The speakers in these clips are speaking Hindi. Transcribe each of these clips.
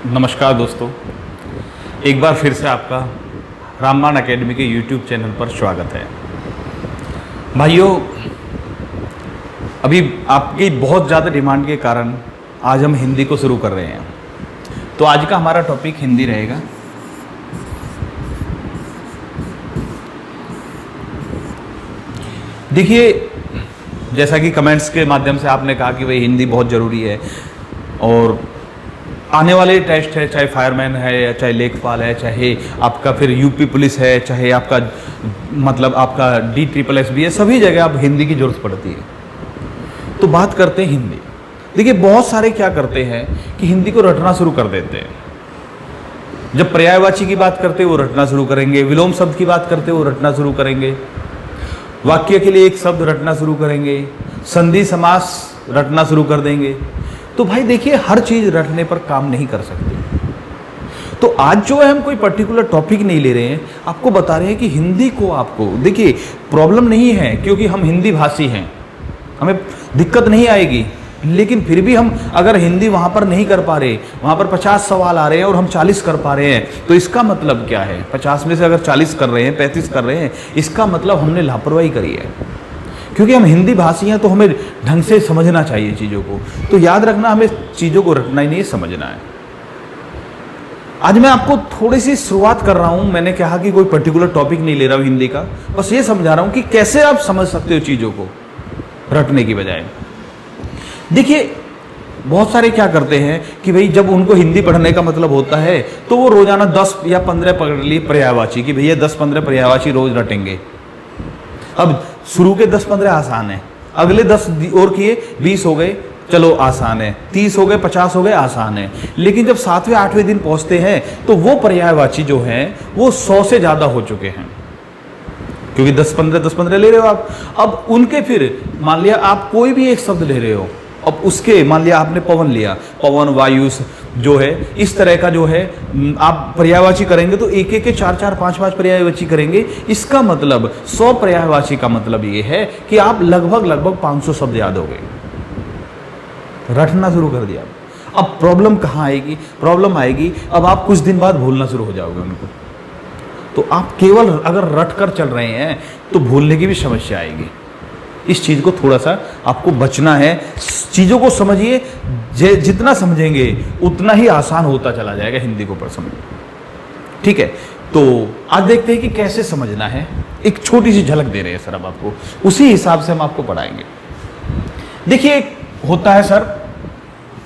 नमस्कार दोस्तों, एक बार फिर से आपका रामबाण एकेडमी के यूट्यूब चैनल पर स्वागत है। भाइयों, अभी आपकी बहुत ज़्यादा डिमांड के कारण आज हम हिंदी को शुरू कर रहे हैं। तो आज का हमारा टॉपिक हिंदी रहेगा। देखिए, जैसा कि कमेंट्स के माध्यम से आपने कहा कि भाई हिंदी बहुत ज़रूरी है और आने वाले टेस्ट है, चाहे फायरमैन है, चाहे लेखपाल है, चाहे आपका फिर यूपी पुलिस है, चाहे आपका मतलब आपका DSSB है, सभी जगह आप हिंदी की जरूरत पड़ती है। तो बात करते हैं हिंदी। देखिए, बहुत सारे क्या करते हैं कि हिंदी को रटना शुरू कर देते हैं। जब पर्यायवाची की बात करते हैं वो रटना शुरू करेंगे, विलोम शब्द की बात करते हैं वो रटना शुरू करेंगे, वाक्य के लिए एक शब्द रटना शुरू करेंगे, संधि समास रटना शुरू कर देंगे। तो भाई देखिए, हर चीज रटने पर काम नहीं कर सकते। तो आज जो है हम कोई पर्टिकुलर टॉपिक नहीं ले रहे हैं, आपको बता रहे हैं कि हिंदी को आपको देखिए प्रॉब्लम नहीं है, क्योंकि हम हिंदी भाषी हैं, हमें दिक्कत नहीं आएगी। लेकिन फिर भी हम अगर हिंदी वहाँ पर नहीं कर पा रहे, वहाँ पर 50 सवाल आ रहे हैं और हम 40 कर पा रहे हैं, तो इसका मतलब क्या है? 50 में से अगर 40 कर रहे हैं, 35 कर रहे हैं, इसका मतलब हमने लापरवाही करी है। क्योंकि हम हिंदी भाषी हैं तो हमें ढंग से समझना चाहिए चीज़ों को। तो याद रखना, हमें चीज़ों को रटना ही नहीं, समझना है। आज मैं आपको थोड़ी सी शुरुआत कर रहा हूँ। मैंने कहा कि कोई पर्टिकुलर टॉपिक नहीं ले रहा हूँ हिंदी का, बस ये समझा रहा हूँ कि कैसे आप समझ सकते हो चीज़ों को रटने की बजाय। देखिए, बहुत सारे क्या करते हैं कि भाई जब उनको हिंदी पढ़ने का मतलब होता है तो वो रोजाना 10 या 15 पकड़ लिए पर्यायवाची कि भैया 10-15 पर्यायवाची रोज रटेंगे। अब शुरू के 10-15 आसान है, अगले 10 और किए, 20 हो गए, चलो आसान है, 30 हो गए, 50 हो गए, आसान है। लेकिन जब 7वें 8वें दिन पहुंचते हैं तो वो पर्यायवाची जो हैं वो 100 से ज़्यादा हो चुके हैं, क्योंकि 10-15 ले रहे हो आप। अब उनके फिर मान लिया आप कोई भी एक शब्द ले रहे हो, अब उसके मान लिया आपने पवन लिया, पवन, वायु जो है, इस तरह का जो है आप पर्यायवाची करेंगे तो एक के 4-4, 5-5 पर्यायवाची करेंगे। इसका मतलब 100 पर्यायवाची का मतलब ये है कि आप लगभग 500 शब्द याद हो गए, रटना शुरू कर दिया। अब प्रॉब्लम कहाँ आएगी? प्रॉब्लम आएगी अब आप कुछ दिन बाद भूलना शुरू हो जाओगे उनको। तो आप केवल अगर रट कर चल रहे हैं तो भूलने की भी समस्या आएगी। इस चीज़ को थोड़ा सा आपको बचना है। चीज़ों को समझिए, जितना समझेंगे उतना ही आसान होता चला जाएगा हिंदी को पर समझ। ठीक है, तो आज देखते हैं कि कैसे समझना है। एक छोटी सी झलक दे रहे हैं सर अब आपको, उसी हिसाब से हम आपको पढ़ाएंगे। देखिए, एक होता है सर,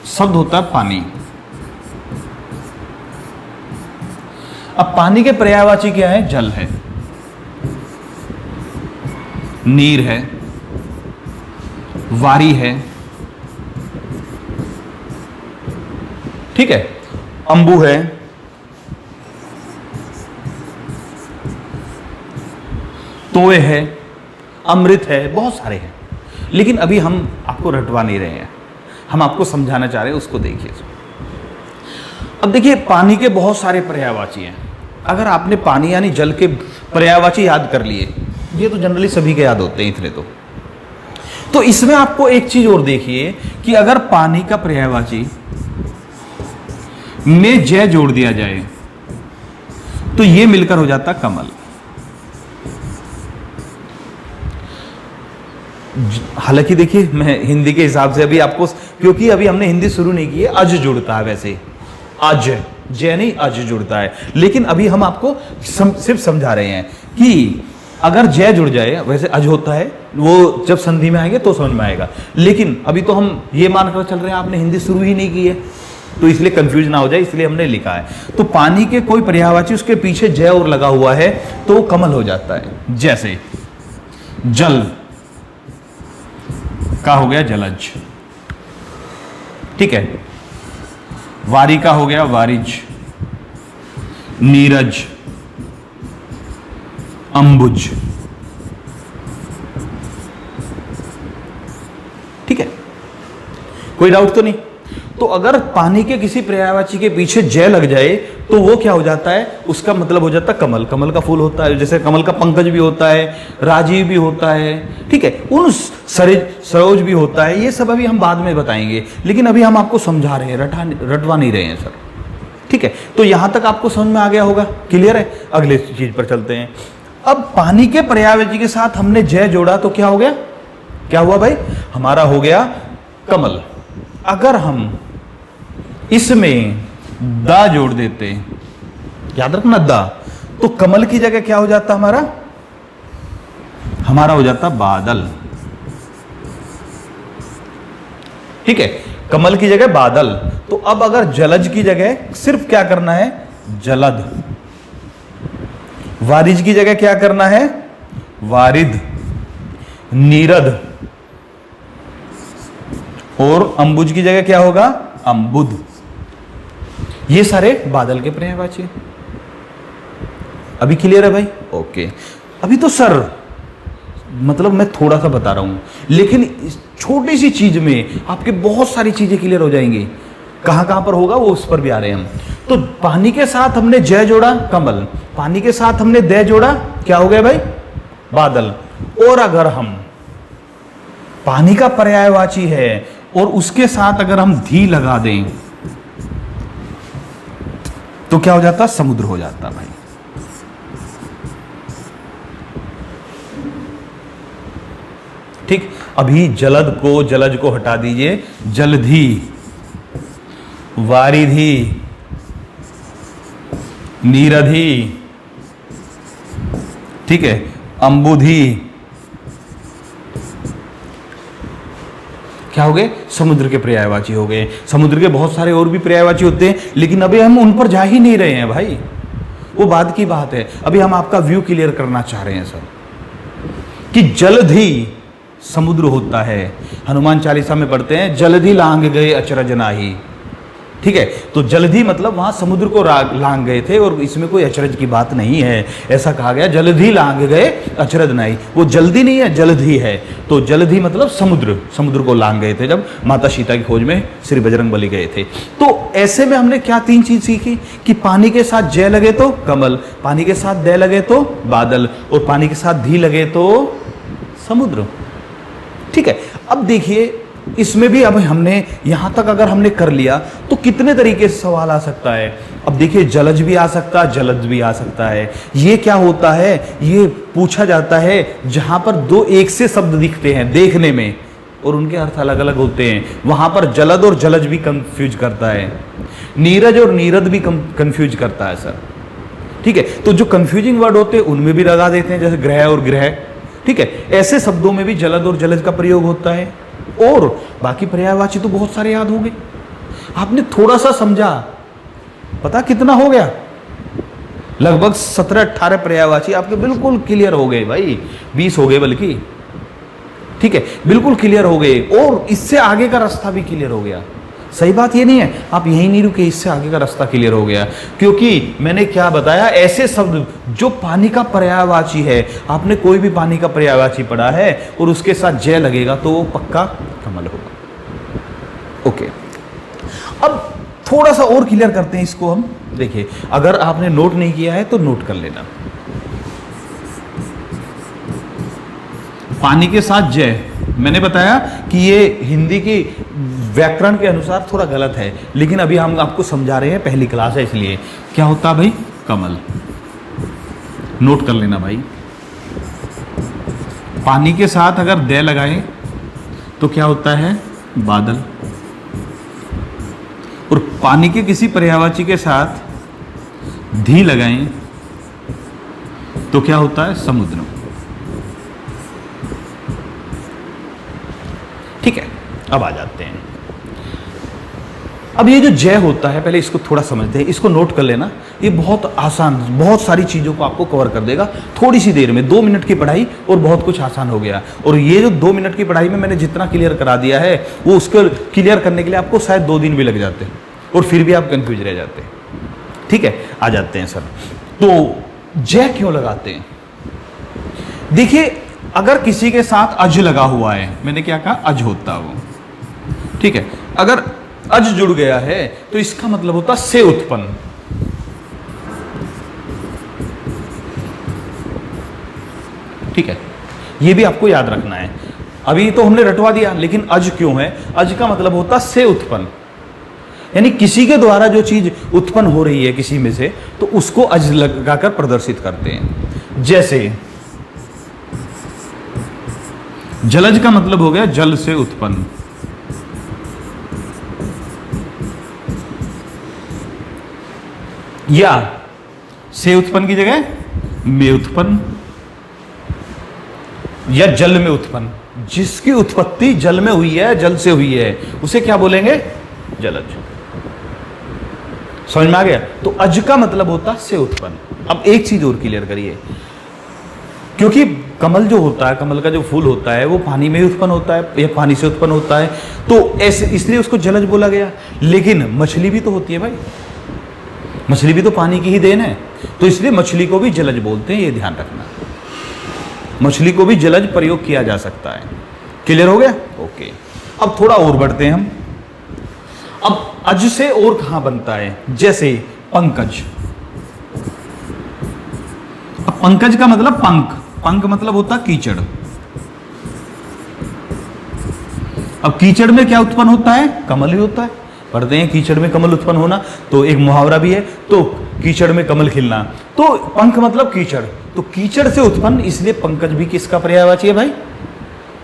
शब्द होता है पानी। अब पानी के पर्यायवाची क्या है? जल है, नीर है, वारी है, ठीक है, अंबु है, तोय है, अमृत है, बहुत सारे हैं। लेकिन अभी हम आपको रटवा नहीं रहे हैं, हम आपको समझाना चाह रहे हैं, उसको देखिए। अब देखिए, पानी के बहुत सारे पर्यायवाची हैं। अगर आपने पानी यानी जल के पर्यायवाची याद कर लिए, ये तो जनरली सभी के याद होते हैं इतने तो इसमें आपको एक चीज और देखिए कि अगर पानी का पर्यायवाची में जय जोड़ दिया जाए तो ये मिलकर हो जाता कमल। हालांकि देखिए, मैं हिंदी के हिसाब से अभी आपको, क्योंकि अभी हमने हिंदी शुरू नहीं की है, अज जुड़ता है, वैसे अज, जय नहीं, अज जुड़ता है। लेकिन अभी हम आपको सिर्फ समझा रहे हैं कि अगर जय जुड़ जाए, वैसे अज होता है, वो जब संधि में आएंगे तो समझ में आएगा। लेकिन अभी तो हम ये मानकर चल रहे हैं आपने हिंदी शुरू ही नहीं की है, तो इसलिए कंफ्यूज ना हो जाए, इसलिए हमने लिखा है। तो पानी के कोई पर्यायवाची उसके पीछे जय और लगा हुआ है तो कमल हो जाता है। जैसे जल का हो गया जलज, ठीक है, वारी का हो गया वारिज, नीरज, अंबुज, ठीक है, कोई डाउट तो नहीं? तो अगर पानी के किसी पर्यायवाची के पीछे जय लग जाए तो वो क्या हो जाता है? उसका मतलब हो जाता है कमल। कमल का फूल होता है, जैसे कमल का पंकज भी होता है, राजीव भी होता है, ठीक है, उन सरोज भी होता है। ये सब अभी हम बाद में बताएंगे, लेकिन अभी हम आपको समझा रहे हैं, रटवा नहीं रहे हैं सर। ठीक है, तो यहां तक आपको समझ में आ गया होगा, क्लियर है। अगले चीज पर चलते हैं। अब पानी के पर्यायवाची के साथ हमने जय जोड़ा तो क्या हो गया, क्या हुआ भाई, हमारा हो गया कमल। अगर हम इसमें दा जोड़ देते, याद रखना दा, तो कमल की जगह क्या हो जाता हमारा हो जाता बादल। ठीक है, कमल की जगह बादल। तो अब अगर जलज की जगह सिर्फ क्या करना है, जलद। वारिज की जगह क्या करना है, वारिद। नीरद। और अंबुज की जगह क्या होगा, अंबुद। ये सारे बादल के पर्यायवाची। अभी क्लियर है भाई, ओके। अभी तो सर मतलब मैं थोड़ा सा बता रहा हूं, लेकिन इस छोटी सी चीज में आपके बहुत सारी चीजें क्लियर हो जाएंगी। कहां कहां पर होगा वो उस पर भी आ रहे हैं हम। तो पानी के साथ हमने जय जोड़ा, कमल। पानी के साथ हमने दय जोड़ा, क्या हो गया भाई, बादल। और अगर हम पानी का पर्यायवाची है और उसके साथ अगर हम धी लगा दें तो क्या हो जाता, समुद्र हो जाता भाई। ठीक, अभी जलज को हटा दीजिए, जलधि, वारिधि, नीरधि, ठीक है, अंबुधि, क्या हो गए, समुद्र के पर्यायवाची हो गए। समुद्र के बहुत सारे और भी पर्यायवाची होते हैं, लेकिन अभी हम उन पर जा ही नहीं रहे हैं भाई, वो बाद की बात है। अभी हम आपका व्यू क्लियर करना चाह रहे हैं सर, कि जलधि समुद्र होता है। हनुमान चालीसा में पढ़ते हैं, जलधि लांग गए अचरज नाहि। ठीक है, तो जलधि मतलब वहां समुद्र को लांग गए थे, और इसमें कोई अचरज की बात नहीं है। ऐसा कहा गया, जलधि लांग गए अचरज नाहि, वो जल्दी नहीं है, जलधि है। तो जलधि मतलब समुद्र को लांग गए थे जब माता सीता की खोज में श्री बजरंगबली गए थे। तो ऐसे में हमने क्या तीन चीज सीखी, कि पानी के साथ जय लगे तो कमल, पानी के साथ दय लगे तो बादल, और पानी के साथ धी लगे तो समुद्र। ठीक है, अब देखिए इसमें भी अब हमने यहां तक अगर हमने कर लिया तो कितने तरीके से सवाल आ सकता है। अब देखिए, जलज भी आ सकता है, जलद भी आ सकता है। ये क्या होता है, ये पूछा जाता है जहां पर दो एक से शब्द दिखते हैं देखने में और उनके अर्थ अलग अलग होते हैं, वहां पर जलद और जलज भी कंफ्यूज करता है, नीरज और नीरद भी कंफ्यूज करता है सर। ठीक है, तो जो कंफ्यूजिंग वर्ड होते हैं उनमें भी लगा देते हैं, जैसे ग्रह और ग्रह। ठीक है, ऐसे शब्दों में भी जलद और जलज का प्रयोग होता है। और बाकी पर्यायवाची तो बहुत सारे याद होंगे, आपने थोड़ा सा समझा, पता कितना हो गया, लगभग 17-18 पर्यायवाची आपके बिल्कुल क्लियर हो गए भाई, 20 हो गए बल्कि। ठीक है, बिल्कुल क्लियर हो गए, और इससे आगे का रास्ता भी क्लियर हो गया। सही बात ये नहीं है, आप यहीं नहीं रुके, इससे आगे का रास्ता क्लियर हो गया, क्योंकि मैंने क्या बताया, ऐसे शब्द जो पानी का पर्यायवाची है, आपने कोई भी पानी का पर्यायवाची पढ़ा है और उसके साथ जय लगेगा तो वो पक्का कमल होगा। ओके, अब थोड़ा सा और क्लियर करते हैं इसको हम। देखिए, अगर आपने नोट नहीं किया है तो नोट कर लेना। पानी के साथ जय, मैंने बताया कि ये हिंदी की व्याकरण के अनुसार थोड़ा गलत है, लेकिन अभी हम आपको समझा रहे हैं, पहली क्लास है इसलिए। क्या होता है भाई, कमल। नोट कर लेना भाई। पानी के साथ अगर दय लगाएं तो क्या होता है, बादल। और पानी के किसी पर्यायवाची के साथ धी लगाएं तो क्या होता है, समुद्र। ठीक है, अब आ जाते हैं। अब ये जो जय होता है, पहले इसको थोड़ा समझते हैं, इसको नोट कर लेना। ये बहुत आसान, बहुत सारी चीज़ों को आपको कवर कर देगा थोड़ी सी देर में। 2 मिनट की पढ़ाई और बहुत कुछ आसान हो गया। और ये जो 2 मिनट की पढ़ाई में मैंने जितना क्लियर करा दिया है, वो उसको क्लियर करने के लिए आपको शायद 2 दिन भी लग जाते हैं, और फिर भी आप कंफ्यूज रह जाते हैं। ठीक है, आ जाते हैं सर। तो जय क्यों लगाते हैं? देखिए, अगर किसी के साथ अज लगा हुआ है, मैंने क्या कहा, अज होता वो। ठीक है, अगर अज जुड़ गया है तो इसका मतलब होता से उत्पन्न। ठीक है, ये भी आपको याद रखना है। अभी तो हमने रटवा दिया, लेकिन अज क्यों है? अज का मतलब होता से उत्पन्न। यानी किसी के द्वारा जो चीज उत्पन्न हो रही है किसी में से, तो उसको अज लगाकर प्रदर्शित करते हैं। जैसे जलज का मतलब हो गया जल से उत्पन्न, या से उत्पन्न की जगह में उत्पन्न, या जल में उत्पन्न। जिसकी उत्पत्ति जल में हुई है, जल से हुई है, उसे क्या बोलेंगे? जलज। समझ में आ गया? तो अज का मतलब होता से उत्पन्न। अब एक चीज और क्लियर करिए, क्योंकि कमल जो होता है, कमल का जो फूल होता है वो पानी में ही उत्पन्न होता है या पानी से उत्पन्न होता है, तो ऐसे इसलिए उसको जलज बोला गया। लेकिन मछली भी तो होती है भाई, मछली भी तो पानी की ही देन है, तो इसलिए मछली को भी जलज बोलते हैं, ये ध्यान रखना। मछली को भी जलज प्रयोग किया जा सकता है। क्लियर हो गया? ओके। अब थोड़ा और बढ़ते हैं हम। अब अज से और कहां बनता है? जैसे पंकज। अब पंकज का मतलब पंख, पंख मतलब होता कीचड़। अब कीचड़ में क्या उत्पन्न होता है? कमल ही होता है। पढ़ते हैं कीचड़ में कमल उत्पन्न होना, तो एक मुहावरा भी है, तो कीचड़ में कमल खिलना। तो पंख मतलब कीचड़, तो कीचड़ से उत्पन्न, इसलिए पंकज भी किसका पर्यायवाची है भाई?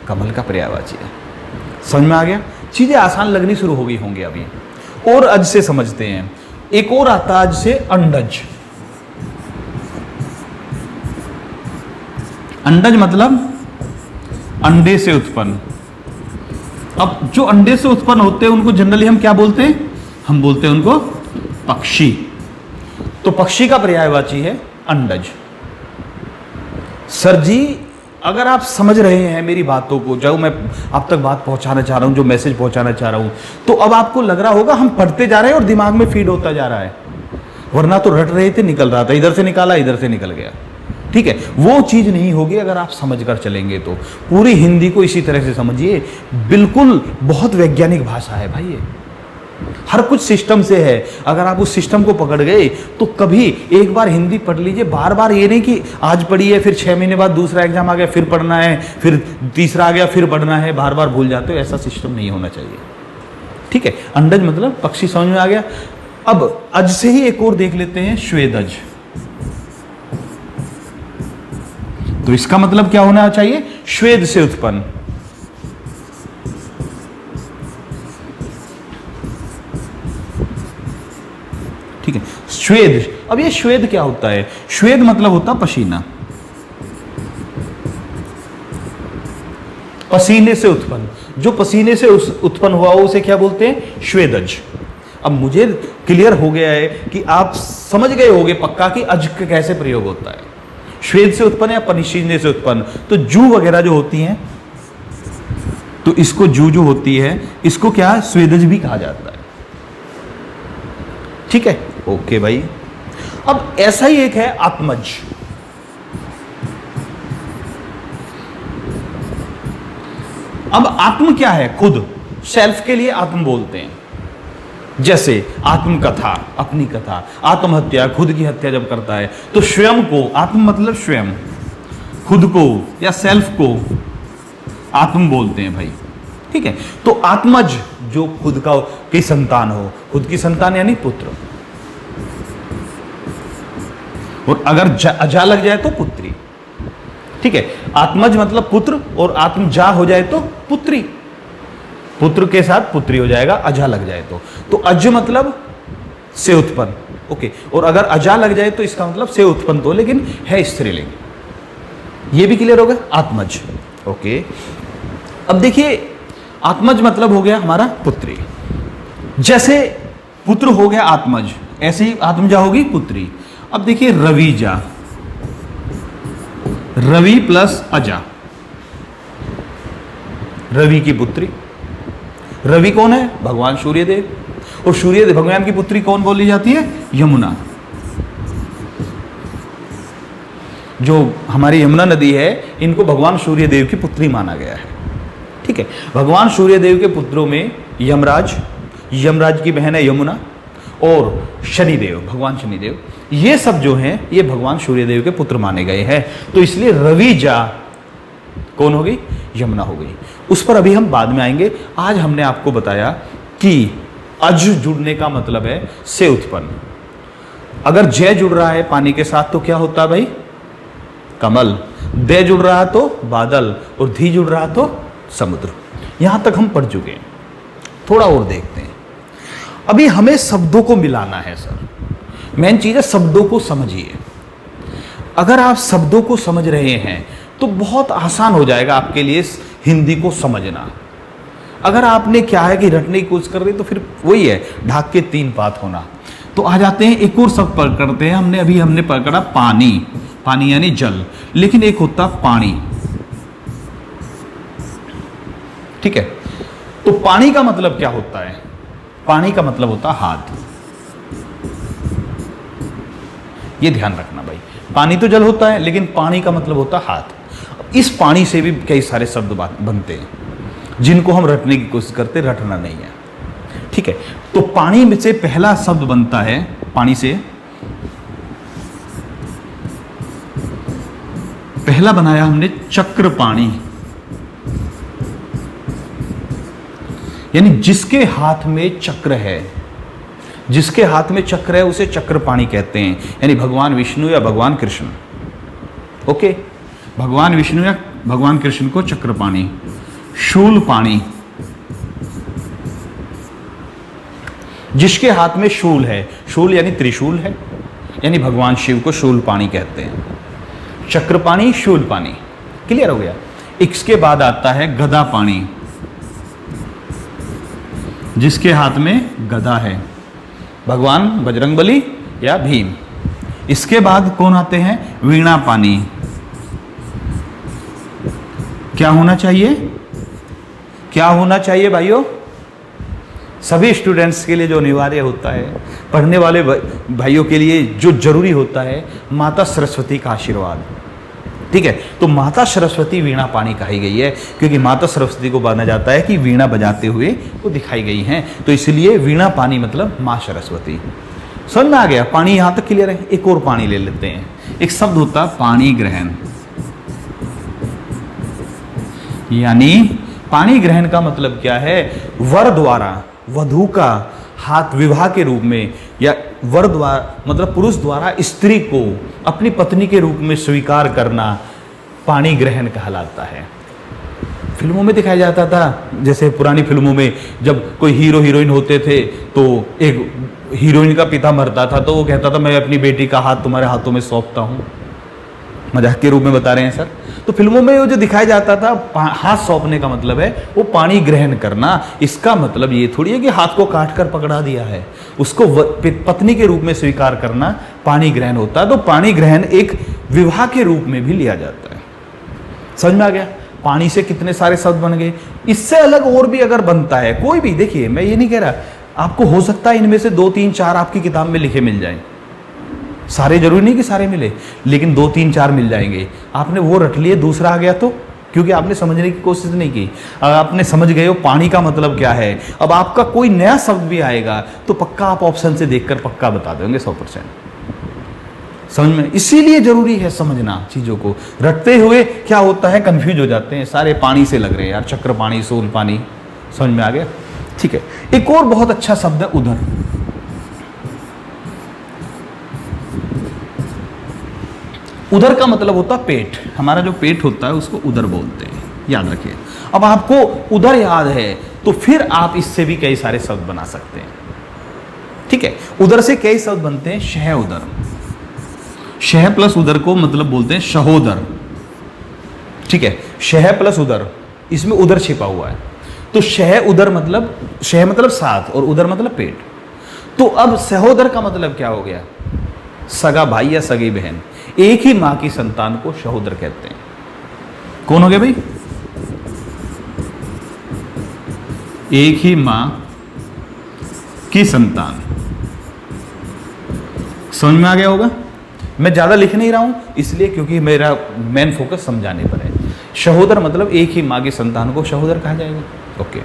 कमल का पर्यायवाची है। समझ में आ गया? चीजें आसान लगनी शुरू हो गई होंगी अभी। और अज से समझते हैं। एक और आता है अज से अंडज। अंडज मतलब अंडे से उत्पन्न। अब जो अंडे से उत्पन्न होते हैं उनको जनरली हम क्या बोलते हैं? हम बोलते हैं उनको पक्षी। तो पक्षी का पर्यायवाची है अंडज। सर जी, अगर आप समझ रहे हैं मेरी बातों को, जो मैं आप तक बात पहुंचाना चाह रहा हूं, जो मैसेज पहुंचाना चाह रहा हूं, तो अब आपको लग रहा होगा हम पढ़ते जा रहे हैं और दिमाग में फीड होता जा रहा है। वरना तो रट रहे थे, निकल रहा था, इधर से निकाला इधर से निकल गया। ठीक है, वो चीज नहीं होगी अगर आप समझ कर चलेंगे तो। पूरी हिंदी को इसी तरह से समझिए, बिल्कुल बहुत वैज्ञानिक भाषा है भाई ये, हर कुछ सिस्टम से है। अगर आप उस सिस्टम को पकड़ गए तो कभी एक बार हिंदी पढ़ लीजिए, बार बार ये नहीं कि आज पढ़ी है फिर 6 महीने बाद दूसरा एग्जाम आ गया फिर पढ़ना है, फिर तीसरा आ गया फिर पढ़ना है, बार बार भूल जाते हो। ऐसा सिस्टम नहीं होना चाहिए। ठीक है, अंडज मतलब पक्षी, समझ में आ गया। अब अज से ही एक और देख लेते हैं, श्वेदज। तो इसका मतलब क्या होना चाहिए? श्वेद से उत्पन्न। ठीक है, श्वेद। अब ये श्वेद क्या होता है? श्वेद मतलब होता पसीना, पसीने से उत्पन्न। जो पसीने से उत्पन्न हुआ हो उसे क्या बोलते हैं? श्वेदज। अब मुझे क्लियर हो गया है कि आप समझ गए होंगे पक्का कि अज का कैसे प्रयोग होता है। श्वेद से उत्पन्न या पसीने से उत्पन्न। तो जू वगैरह जो होती हैं, तो इसको जू जो होती है इसको क्या स्वेदज भी कहा जाता है। ठीक है, ओके भाई। अब ऐसा ही एक है आत्मज। अब आत्म क्या है? खुद, सेल्फ के लिए आत्म बोलते हैं। जैसे आत्मकथा, अपनी कथा। आत्महत्या, खुद की हत्या जब करता है, तो स्वयं को, आत्म मतलब स्वयं, खुद को या सेल्फ को आत्म बोलते हैं भाई। ठीक है, तो आत्मज जो खुद का की संतान हो, खुद की संतान यानी पुत्र, और अगर अजा लग जाए तो पुत्री। ठीक है, आत्मज मतलब पुत्र, और आत्मजा हो जाए तो पुत्री, पुत्र के साथ पुत्री हो जाएगा अजा लग जाए तो अज मतलब से उत्पन्न। ओके, और अगर अजा लग जाए तो इसका मतलब से उत्पन्न तो, लेकिन है स्त्रीलिंग। ये भी क्लियर होगा, आत्मज। ओके, अब देखिए आत्मज मतलब हो गया हमारा पुत्री। जैसे पुत्र हो गया आत्मज, ऐसे ही आत्मजा होगी पुत्री। अब देखिए रविजा, रवि प्लस अजा, रवि की पुत्री। रवि कौन है? भगवान सूर्यदेव। और सूर्यदेव भगवान की पुत्री कौन बोली जाती है? यमुना। जो हमारी यमुना नदी है, इनको भगवान सूर्यदेव की पुत्री माना गया है। ठीक है, भगवान सूर्यदेव के पुत्रों में यमराज, यमराज की बहन है यमुना, और शनिदेव, भगवान शनिदेव, ये सब जो हैं ये भगवान सूर्यदेव के पुत्र माने गए हैं। तो इसलिए रविजा कौन हो गई? यमुना हो गई। उस पर अभी हम बाद में आएंगे। आज हमने आपको बताया कि अज जुड़ने का मतलब है से उत्पन्न। अगर जय जुड़ रहा है पानी के साथ तो क्या होता है भाई? कमल। दे जुड़ रहा तो बादल, और धी जुड़ रहा तो समुद्र। यहां तक हम पढ़ चुके हैं। थोड़ा और देखते हैं। अभी हमें शब्दों को मिलाना है सर। मेन चीज है शब्दों को समझिए। अगर आप शब्दों को समझ रहे हैं तो बहुत आसान हो जाएगा आपके लिए हिंदी को समझना। अगर आपने क्या है कि रटने की कोशिश कर रहे तो फिर वही है, ढाक के तीन पात होना। तो आ जाते हैं, एक और शब्द पकड़ते हैं। हमने पकड़ा पानी। पानी यानी जल, लेकिन एक होता पानी। ठीक है, तो पानी का मतलब क्या होता है? पानी का मतलब होता है हाथ। ये ध्यान रखना भाई, पानी तो जल होता है लेकिन पानी का मतलब होता है हाथ। इस पानी से भी कई सारे शब्द बनते हैं जिनको हम रटने की कोशिश करते, रटना नहीं है। ठीक है, तो पानी में से पहला शब्द बनता है, पानी से पहला बनाया हमने चक्र पाणी। यानी जिसके हाथ में चक्र है, जिसके हाथ में चक्र है उसे चक्र पाणी कहते हैं। यानी भगवान विष्णु या भगवान कृष्ण। ओके, भगवान विष्णु या भगवान कृष्ण को चक्र पाणी। शूल पाणी, जिसके हाथ में शूल है, शूल यानी त्रिशूल है, यानी भगवान शिव को शूल पाणी कहते हैं। चक्र पाणी, शूल पाणी, क्लियर हो गया। इसके बाद आता है गदा पाणी, जिसके हाथ में गदा है, भगवान बजरंगबली या भीम। इसके बाद कौन आते हैं? वीणा पाणी। क्या होना चाहिए? क्या होना चाहिए भाइयों? सभी स्टूडेंट्स के लिए जो अनिवार्य होता है, पढ़ने वाले भाइयों के लिए जो जरूरी होता है, माता सरस्वती का आशीर्वाद। ठीक है, तो माता सरस्वती वीणा पाणी कही गई है क्योंकि माता सरस्वती को माना जाता है कि वीणा बजाते हुए वो दिखाई गई हैं, तो इसलिए वीणा पाणी मतलब माँ सरस्वती। समझ में आ गया? पानी यहां तक क्लियर है। एक और पानी ले लेते हैं। एक शब्द होता है पाणी ग्रहण। यानी पाणी ग्रहण का मतलब क्या है? वर द्वारा वधू का हाथ विवाह के रूप में, या वर द्वारा मतलब पुरुष द्वारा स्त्री को अपनी पत्नी के रूप में स्वीकार करना पाणी ग्रहण कहलाता है। फिल्मों में दिखाया जाता था, जैसे पुरानी फिल्मों में जब कोई हीरो हीरोइन होते थे तो एक हीरोइन का पिता मरता था तो वो कहता था मैं अपनी बेटी का हाथ तुम्हारे हाथों में सौंपता हूँ। मजाक के रूप में बता रहे हैं सर। तो फिल्मों में वो जो दिखाया जाता था, हाथ सौंपने का मतलब है वो पाणी ग्रहण करना। इसका मतलब ये थोड़ी है कि हाथ को काट कर पकड़ा दिया है, उसको पत्नी के रूप में स्वीकार करना पाणी ग्रहण होता है। तो पाणी ग्रहण एक विवाह के रूप में भी लिया जाता है। समझ में आ गया? पानी से कितने सारे शब्द बन गए। इससे अलग और भी अगर बनता है कोई भी, देखिए मैं ये नहीं कह रहा, आपको हो सकता है इनमें से 2, 3, 4 आपकी किताब में लिखे मिल जाएं। सारे जरूरी नहीं कि सारे मिले, लेकिन 2, 3, 4 मिल जाएंगे। आपने वो रट लिए, दूसरा आ गया तो क्योंकि आपने समझने की कोशिश नहीं की। अगर आपने समझ गए हो पानी का मतलब क्या है, अब आपका कोई नया शब्द भी आएगा तो पक्का आप ऑप्शन से देखकर पक्का बता देंगे 100%। समझ में? इसीलिए जरूरी है समझना चीजों को। रटते हुए क्या होता है, कंफ्यूज हो जाते हैं, सारे पानी से लग रहे हैं यार, चक्र पाणी, सोल पानी। समझ में आ गया? ठीक है, एक और बहुत अच्छा शब्द है उदर। उदर का मतलब होता है पेट। हमारा जो पेट होता है उसको उदर बोलते हैं, याद रखिए। अब आपको उदर याद है तो फिर आप इससे भी कई सारे शब्द बना सकते हैं। ठीक है, उदर से कई शब्द बनते हैं। शह उदर, शह प्लस उदर को मतलब बोलते हैं शहोदर। ठीक है, शह प्लस उदर, इसमें उदर छिपा हुआ है। तो शह उदर मतलब, शह मतलब साथ और उदर मतलब पेट। तो अब सहोदर का मतलब क्या हो गया? सगा भाई या सगी बहन। एक ही मां की संतान को सहोदर कहते हैं। कौन हो गया भाई? एक ही मां की संतान। समझ में आ गया होगा? मैं ज्यादा लिख नहीं रहा हूं इसलिए क्योंकि मेरा मेन फोकस समझाने पर है। सहोदर मतलब एक ही मां की संतान को सहोदर कहा जाएगा। ओके,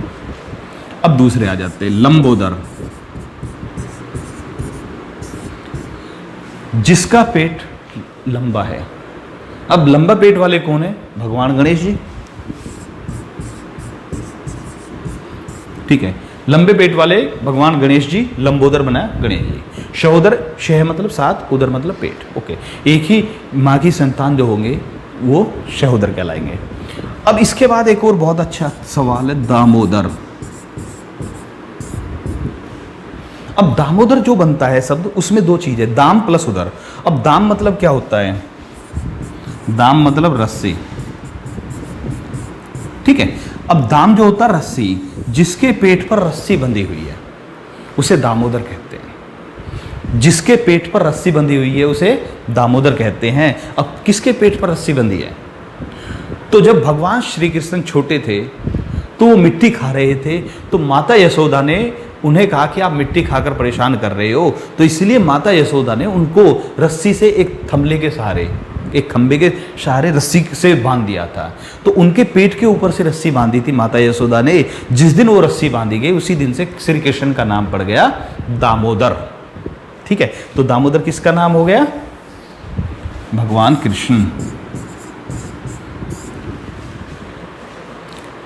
अब दूसरे आ जाते हैं। लंबोदर, जिसका पेट लंबा है। अब लंबा पेट वाले कौन है? भगवान गणेश जी। ठीक है, लंबे पेट वाले भगवान गणेश जी, लंबोदर बना गणेश जी। शहोदर, शह मतलब सात, उदर मतलब पेट। ओके, एक ही माँ की संतान जो होंगे वो शहोदर कहलाएंगे। अब इसके बाद एक और बहुत अच्छा सवाल है, दामोदर। अब दामोदर जो बनता है शब्द, उसमें दो चीजें, दाम प्लस उदर। अब दाम मतलब क्या होता है? दाम मतलब रस्सी, ठीक है। अब दाम जो होता है रस्सी, जिसके पेट पर रस्सी बंधी हुई है उसे दामोदर कहते हैं। जिसके पेट पर रस्सी बंधी हुई है उसे दामोदर कहते हैं। अब किसके पेट पर रस्सी बंधी है? तो जब भगवान श्री कृष्ण छोटे थे तो वो मिट्टी खा रहे थे, तो माता यशोदा ने उन्हें कहा कि आप मिट्टी खाकर परेशान कर रहे हो, तो इसलिए माता यशोदा ने उनको रस्सी से एक थमले के सहारे, एक खंबे के सहारे रस्सी से बांध दिया था। तो उनके पेट के ऊपर से रस्सी बांधी थी माता यशोदा ने। जिस दिन वो रस्सी बांधी गई उसी दिन से श्री कृष्ण का नाम पड़ गया दामोदर, ठीक है। तो दामोदर किसका नाम हो गया? भगवान कृष्ण।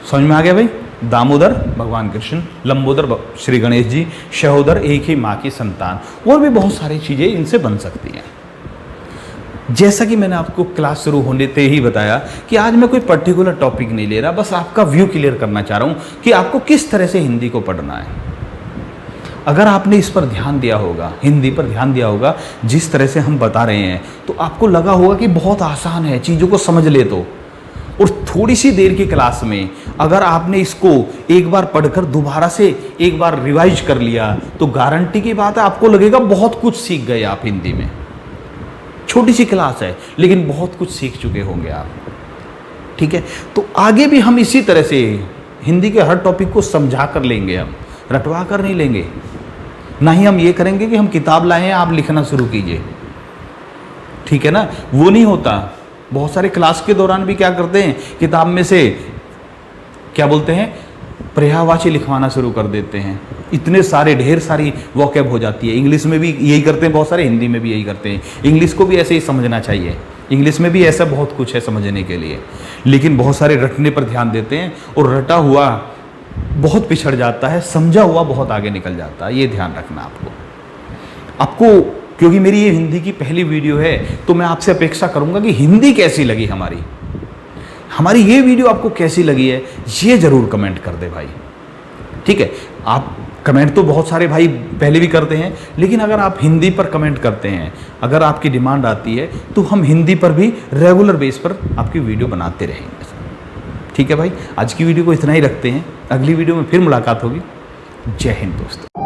समझ में आ गया भाई? दामोदर भगवान कृष्ण, लंबोदर श्री गणेश जी, शहोदर एक ही माँ की संतान। और भी बहुत सारी चीजें इनसे बन सकती हैं। जैसा कि मैंने आपको क्लास शुरू होने से ही बताया कि आज मैं कोई पर्टिकुलर टॉपिक नहीं ले रहा, बस आपका व्यू क्लियर करना चाह रहा हूँ कि आपको किस तरह से हिंदी को पढ़ना है। अगर आपने इस पर ध्यान दिया होगा, हिंदी पर ध्यान दिया होगा, जिस तरह से हम बता रहे हैं, तो आपको लगा होगा कि बहुत आसान है, चीज़ों को समझ ले तो। और थोड़ी सी देर की क्लास में अगर आपने इसको एक बार पढ़कर दोबारा से एक बार रिवाइज कर लिया तो गारंटी की बात है आपको लगेगा बहुत कुछ सीख गए आप हिंदी में। छोटी सी क्लास है लेकिन बहुत कुछ सीख चुके होंगे आप, ठीक है। तो आगे भी हम इसी तरह से हिंदी के हर टॉपिक को समझा कर लेंगे, हम रटवा कर नहीं लेंगे। ना ही हम ये करेंगे कि हम किताब लाए हैं आप लिखना शुरू कीजिए, ठीक है ना, वो नहीं होता। बहुत सारे क्लास के दौरान भी क्या करते हैं, किताब में से क्या बोलते हैं, पर्यायवाची लिखवाना शुरू कर देते हैं। इतने सारे ढेर सारी वोकैब हो जाती है। इंग्लिश में भी यही करते हैं बहुत सारे, हिंदी में भी यही करते हैं। इंग्लिश को भी ऐसे ही समझना चाहिए, इंग्लिश में भी ऐसा बहुत कुछ है समझने के लिए, लेकिन बहुत सारे रटने पर ध्यान देते हैं और रटा हुआ बहुत पिछड़ जाता है, समझा हुआ बहुत आगे निकल जाता है। ये ध्यान रखना आपको। क्योंकि मेरी ये हिंदी की पहली वीडियो है तो मैं आपसे अपेक्षा करूंगा कि हिंदी कैसी लगी हमारी ये वीडियो आपको कैसी लगी है ये जरूर कमेंट कर दे भाई, ठीक है। आप कमेंट तो बहुत सारे भाई पहले भी करते हैं, लेकिन अगर आप हिंदी पर कमेंट करते हैं, अगर आपकी डिमांड आती है तो हम हिंदी पर भी रेगुलर बेस पर आपकी वीडियो बनाते रहेंगे, ठीक है भाई। आज की वीडियो को इतना ही रखते हैं, अगली वीडियो में फिर मुलाकात होगी। जय हिंद दोस्तों।